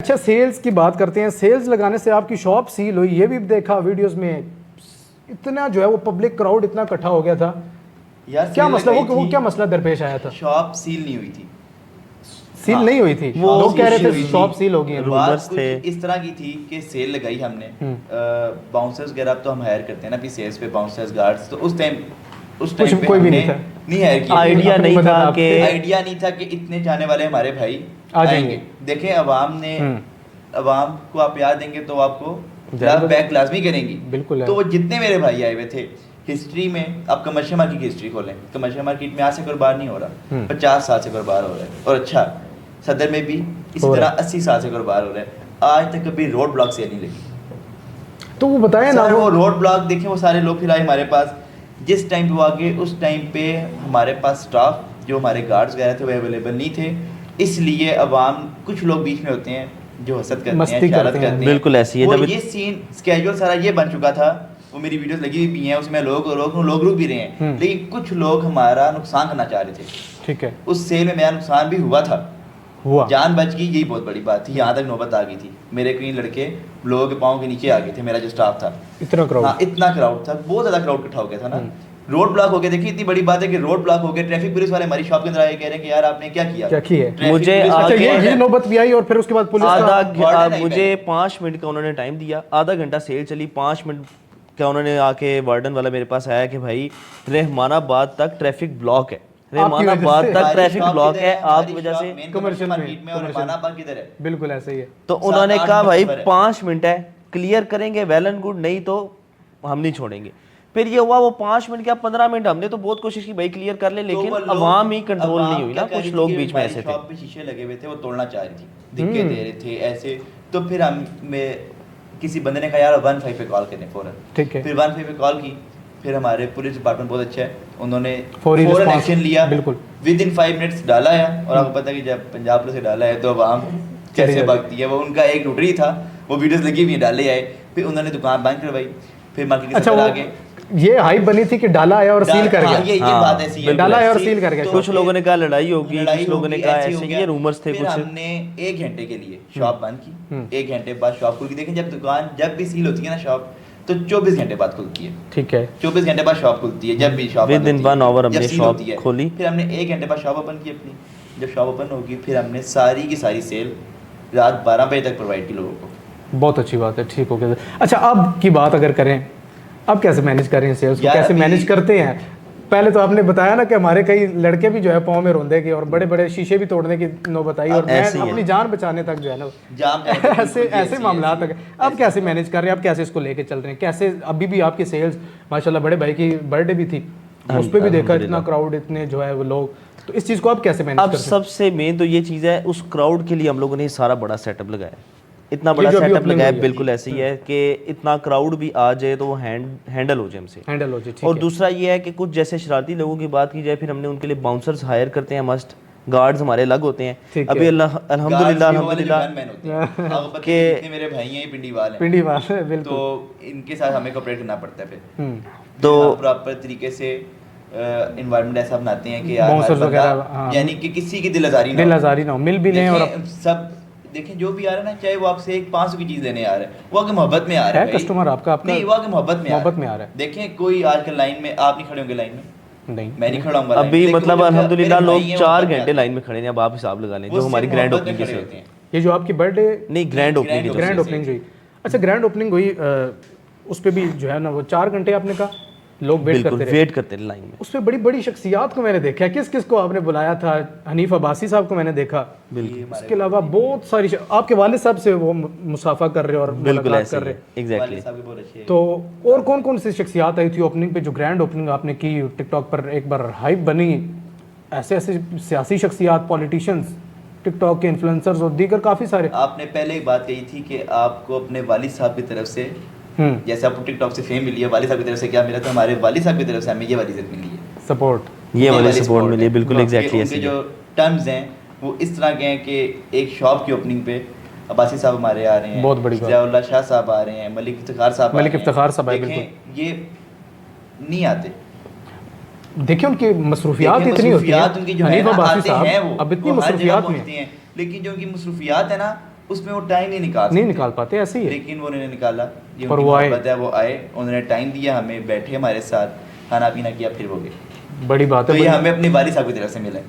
अच्छा सेल्स की बात करते हैं, सेल्स लगाने से आपकी शॉप सील हुई, ये भी देखा वीडियोस में, इतना जो है वो पब्लिक क्राउड इतना इकट्ठा हो गया था यार। क्या मसला, वो क्या मसला दरपेश आया था? शॉप सील नहीं हुई थी, सील हाँ, नहीं हुई थी, वो लोग कह रहे थे हुई शॉप थी। सील हो गई है। बात कुछ इस तरह की थी कि सेल लगाई हमने, बाउंसर्स वगैरह तो हम हायर करते हैं ना अभी सेल्स पे, बाउंसर्स गार्ड्स, तो उस टाइम पे कोई भी हमने नहीं हायर किया। आइडिया नहीं था कि इतने जाने वाले हमारे भाई आ जाएंगे। देखें अवाम को आप याद देंगे तो आपको बैक लाजमी करेंगी, बिल्कुल है। तो वो जितने मेरे भाई आए हुए थे हिस्ट्री में, आप कमर्शियल मार्केट की हिस्ट्री खोलें, कमर्शियल मार्केट में आज से कारोबार नहीं हो रहा, 50 साल से कारोबार हो रहा है, और अच्छा सदर में भी इसी तरह 80 साल से कारोबार हो रहा है, आज तक कभी रोड ब्लॉक सेल नहीं लगी। तो वो बताया ना, वो रोड ब्लॉक देखें, वो सारे लोग फिर आए हमारे पास, जिस टाइम पे वो आगे उस टाइम पे हमारे पास स्टाफ जो हमारे गार्ड्स वगैरह थे वो अवेलेबल नहीं थे, इसलिए अवाम कुछ लोग बीच में होते हैं जो हसद करते हैं, शरारत करते हैं, बिल्कुल ऐसी है। जब ये सीन स्केड्यूल सारा ये बन चुका था, वो मेरी वीडियोस लगी हुई भी हैं, उसमें लोग रुक भी रहे हैं, लेकिन कुछ लोग हमारा नुकसान करना चाह रहे थे। ठीक है, उस सेल में मेरा नुकसान भी हुआ था, जान बच गई, यही बहुत बड़ी बात थी। यहाँ तक नौबत आ गई थी, मेरे कई लड़के लोगों के पाँव के नीचे आ गए थे, मेरा जो स्टाफ था, इतना क्राउड, हाँ इतना क्राउड था, बहुत ज़्यादा क्राउड इकट्ठा हो गया था ना। रोड ब्लॉक हो गया, देखिए इतनी बड़ी बात है कि रोड ब्लॉक हो गया, ट्रैफिक पुलिस वाले हमारी शॉप के अंदर आए, कह रहे हैं कि यार आपने क्या किया है। मुझे अच्छा ये नौबत भी आई और फिर उसके बाद पुलिस मुझे 5 मिनट का उन्होंने टाइम दिया, आधा घंटा सेल चली, 5 मिनट का उन्होंने आके वार्डन वाला मेरे पास आया कि भाई रहमानाबाद तक ट्रैफिक ब्लॉक है, रहमानाबाद तक ट्रैफिक ब्लॉक है, आप वजह से कमर्शियल मार्केट में, और रहमानाबाद किधर है, बिल्कुल ऐसे ही है। तो उन्होंने कहा भाई 5 मिनट है, क्लियर करेंगे वेल एंड गुड, नहीं तो हम नहीं छोड़ेंगे। फिर ये हुआ, वो 5 मिनट क्या 15 मिनट, हमने तो बहुत कोशिश की भाई क्लियर कर ले, लेकिन अवाम ही कंट्रोल नहीं हुई ना, कुछ लोग बीच में ऐसे थे, शॉप पे शीशे लगे हुए थे, वो तोड़ना चाह रही थी, धक्के दे रहे थे ऐसे, तो फिर हमें किसी बंदे ने कहा यार 15 पे कॉल करें फौरन, ठीक है, फिर 15 पे कॉल की, फिर हमारे पुलिस डिपार्टमेंट बहुत अच्छा है, उन्होंने फौरन एक्शन लिया, बिल्कुल विद इन 5 मिनट्स डाला है। और आपको पता है कि जब पंजाब पुलिस से डाला है तो अवाम कैसे भागती है, वो उनका एक लुटरी था, वो वीडियोस लगी हुई डाले आए, फिर उन्होंने दुकान बंद करवाई, फिर मार्केट के अंदर आगे ये हाइप बनी थी कि डाला आया और सील कर गया, ये बात ऐसी है, डाला आया और सील कर गया। कुछ लोगों ने कहा लड़ाई होगी, कुछ लोगों ने कहा ऐसे, ये रूमर्स थे कुछ। हमने 1 घंटे के लिए शॉप बंद की, 1 घंटे बाद शॉप खुल की। देखें जब दुकान जब भी सील होती है ना शॉप, तो 24 घंटे बाद खुलती है, ठीक है, 24 घंटे बाद शॉप खुलती है, जब भी शॉप विद इन 1 आवर हमने शॉप खोली। फिर हमने 1 घंटे बाद शॉप ओपन की अपनी, जब शॉप ओपन होगी फिर हमने सारी की सारी सेल रात 12 बजे तक प्रोवाइड की लोगों को। बहुत अच्छी बात है, ठीक हो गया। अच्छा अब की बात अगर करें, अब कैसे मैनेज कर रहे हैं सेल्स को, कैसे मैनेज करते हैं? पहले तो आपने बताया ना कि हमारे कई लड़के भी जो है पाँव में रोंदे के और बड़े बड़े शीशे भी तोड़ने की नौबत आई, और मैं अपनी जान बचाने तक जो है ना ऐसे मामला तक। अब कैसे मैनेज कर रहे हैं, अब कैसे इसको लेके चल रहे हैं, कैसे? अभी भी आपकी सेल्स माशाल्लाह, बड़े भाई की बर्थडे भी थी, उस पर भी देखा इतना क्राउड, इतने जो है वो लोग, तो इस चीज़ को आप कैसे मैनेज करते हैं? अब सबसे मेन तो ये चीज़ है, उस क्राउड के लिए हम लोगों ने सारा बड़ा सेटअप लगाया, इतना बड़ा सेटअप लगाया, बिल्कुल ऐसे ही है कि इतना क्राउड भी आ जाए तो वो हैंडल हो जाए हमसे, हैंडल हो जाए। और दूसरा ये है कि कुछ जैसे शरारती लोगों की बात की जाए, फिर हमने उनके लिए बाउंसर्स हायर करते हैं, मस्ट गार्ड्स हमारे अलग होते हैं। अभी अल्हम्दुलिल्लाह के मेरे भाई हैं पिंडी वाले बिल्कुल, तो इनके साथ हमें कोऑपरेट करना पड़ता है, फिर तो प्रॉपर तरीके से एनवायरनमेंट ऐसा बनाते हैं कि यार यानी कि किसी की दिल आजारी ना हो, मिल भी लें, और सब देखें जो भी आ रहा है ना, चाहे वो आपसे एक 500 की चीज लेने आ रहा है, वो आगे मोहब्बत में आ रहा है, कस्टमर आपका नहीं, वो आगे मोहब्बत में आ रहा है। देखें कोई आजकल लाइन में आप नहीं खड़े होंगे, लाइन में नहीं, मैं नहीं खड़ा हूँ अभी, मतलब अल्हम्दुलिल्लाह लोग 4 घंटे लाइन में खड़े हैं। अब आप हिसाब लगा लें, जो हमारी ग्रैंड ओपनिंग के होते हैं, ये जो आपकी बर्थडे नहीं ग्रैंड ओपनिंग हुई, अच्छा ग्रैंड ओपनिंग हुई, उस पर भी जो है ना वो 4 घंटे आपने कहा लोग वेट करते रहे लाइन में। उस पर बड़ी बड़ी शख्सियात को मैंने देखा, किस किस को आपने बुलाया था? हनीफ अब्बासी साहब को मैंने देखा, इसके अलावा बहुत सारी आपके वालिद साहब से वो मुसाफा कर रहे और मुलाकात कर रहे, एग्जैक्टली। तो और कौन कौन सी शख्सियात आई थी ओपनिंग पे? जो ग्रैंड ओपनिंग आपने की, टिकटॉक पर एक बार हाइप बनी, ऐसे ऐसे सियासी शख्सियात, पॉलिटिशियंस, टिकटॉक के इन्फ्लुएंसर्स और दीगर काफ़ी सारे। आपने पहले एक बात कही थी कि आपको अपने वालिद साहब की तरफ से, जैसे आपको टिकटॉक से फेम मिली है, वालिद साहब की तरफ से क्या मिला? तो हमारे वालिद साहब की तरफ से हमें ये वाली इज्जत मिली है, सपोर्ट, ये वाली सपोर्ट मिली है, बिल्कुल एग्जैक्टली ऐसे। जो टर्म्स हैं वो इस तरह के हैं कि एक शॉप की ओपनिंग पे अब्बासी साहब हमारे आ रहे हैं, बहुत बड़ी बात, ज़ियाउल्लाह शाह साहब आ रहे हैं, मलिक इफ्तिखार साहब बिल्कुल, ये नहीं आते। देखिए उनकी मसरूफियात इतनी होती है, उनकी जो है ना, आते हैं वो अब इतनी मसरूफियात में, लेकिन जो उनकी मसरूफियात है ना, उसमें वो टाइम नहीं निकाल नहीं सकते। निकाल पाते, ऐसे ही है। लेकिन वो उन्होंने निकाला, ये और उनकी वो आए। मोहब्बत है, वो आए, उन्होंने टाइम दिया हमें, बैठे हमारे साथ, खाना पीना किया, फिर वो गए। बड़ी बात तो है। ये बड़ी- हमें अपनी वाली साहब की तरफ से मिला है।